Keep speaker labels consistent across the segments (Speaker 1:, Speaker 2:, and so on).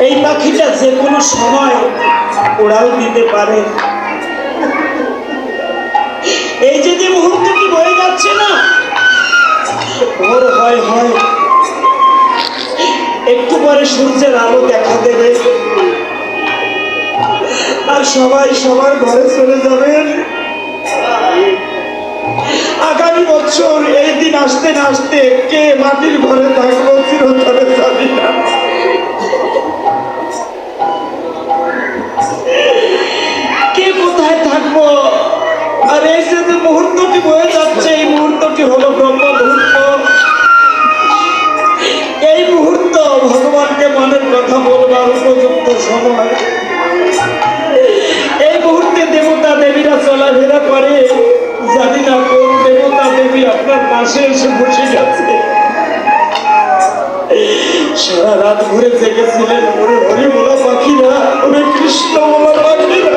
Speaker 1: এই পাখিটা যে কোনো সময় উড়াল দিতে পারে। এই যে যে মুহূর্তটি বয়ে যাচ্ছে না, ভোর হয় হয়, একটু পরে সূর্যের আলো দেখা দেবে আর সবাই সবার ঘরে চলে যাবেন। আগামী বছর এই দিন আসতে না আসতে কে মাটির ঘরে থাকবো চিরতরে জানি না। কে কোথায় থাকবো? আর এই যে মুহূর্তটি বয়ে যাচ্ছে, এই মুহূর্তটি হলো ব্রহ্ম মুহূর্ত। এই মুহূর্ত ভগবানকে মনের কথা বলবার উপযুক্ত সময়। এই মুহূর্তে দেবতা দেবীরা চলাফেরা করে, জানি না কোন দেবতা দেবী আপনার পাশে এসে বসে গেছে। সারা রাত ঘুরে জেগেছিলেন, ওরে হরি বলা পাখিরা, ওরে কৃষ্ণ বলা পাখিরা।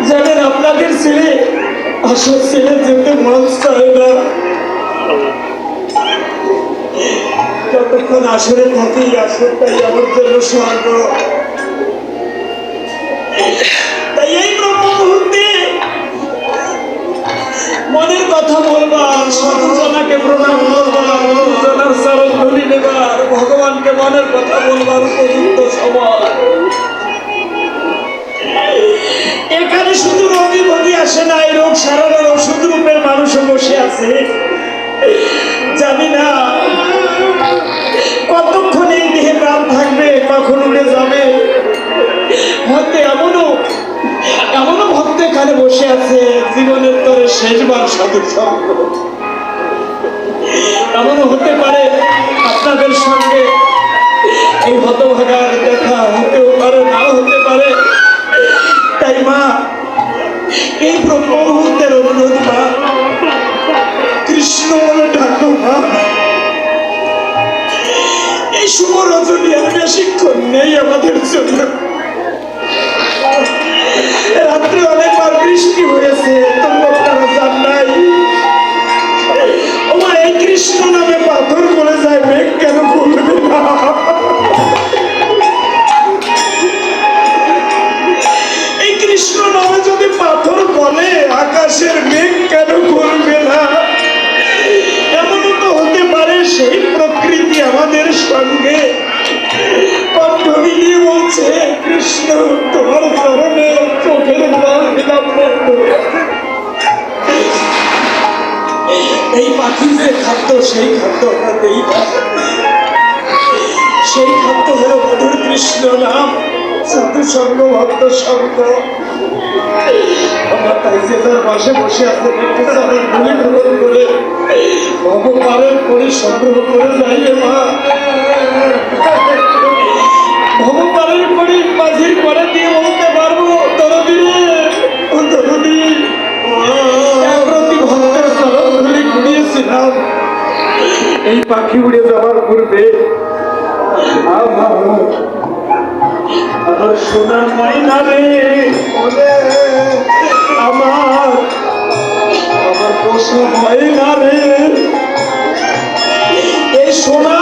Speaker 1: জানেন আপনাদের ছেলে আসল ছেলে যেতে মন চায় না। যতক্ষণ আসরে থাকি, আসরটাই আমার জন্য স্বর্গ। তাই এই ব্রহ্ম মুহূর্তে মনের কথা বলবার, সাধুজনাকে প্রণাম করবার, গুরুজনার চরণ ধুলি নেবার, ভগবানকে মনের কথা বলবার উপযুক্ত সময়। এখানে শুধু রোগী ভোগী আসে না, এই রোগ সারানোর ওষুধ রূপের মানুষও বসে আছে। জানি না কতক্ষণ এই দেহে প্রাণ থাকবে, কখন উড়ে যাবে। হয়তো এমনও ভক্ত এখানে বসে আছে জীবনের তরে শেষবার সাধু সঙ্গ। এমনও হতে পারে আপনাদের সঙ্গে এই হতভাগার দেখা হতেও পারে, নাও হতে পারে। তাই মা, এই ব্রহ্ম মুহূর্তের অনুরোধ মা, কৃষ্ণ বলে ডাকো মা। এই শুভ রজনী আর বেশিক্ষণ নেই আমাদের জন্য। রাত্রে অনেকবার বৃষ্টি হয়েছে, তবু আপনারা জান নাই। ও মা, এই কৃষ্ণ নামে পাথর পড়ে যায়, মেঘ কেন পড়বে না? এই কৃষ্ণ নামে যদি পাথর বলে, আকাশের মেঘ কেন করবে না? এমনও তো হতে পারে সেই প্রকৃতি আমাদের সঙ্গে কণ্ঠ মিলিয়ে বলছে, কৃষ্ণ তোমার চরণে চোখের জল দিলাম বন্ধু। এই পাখির যে খাদ্য, সেই খাদ্য আমরা দেই না। সেই খাদ্য হলো মধুর কৃষ্ণ নাম, সাধু সঙ্গ, ভক্ত সঙ্গ। আমরা তাই যে তার পাশে বসে আছে, একটু চরণ ধুলি গ্রহণ করে ভগবানের করে সংগ্রহ করে যাইবে মা। ভগবানের করে মাঝির করে দিয়ে বলতে পারবো, তরদি তরদি প্রতি ভক্তের চরণ ধুলি ঘুরিয়েছিলাম। এই পাখি উড়ে যাওয়ার পূর্বে আমার সোনার ময়না রে, আমার পশু ময়না রে, এই সোনা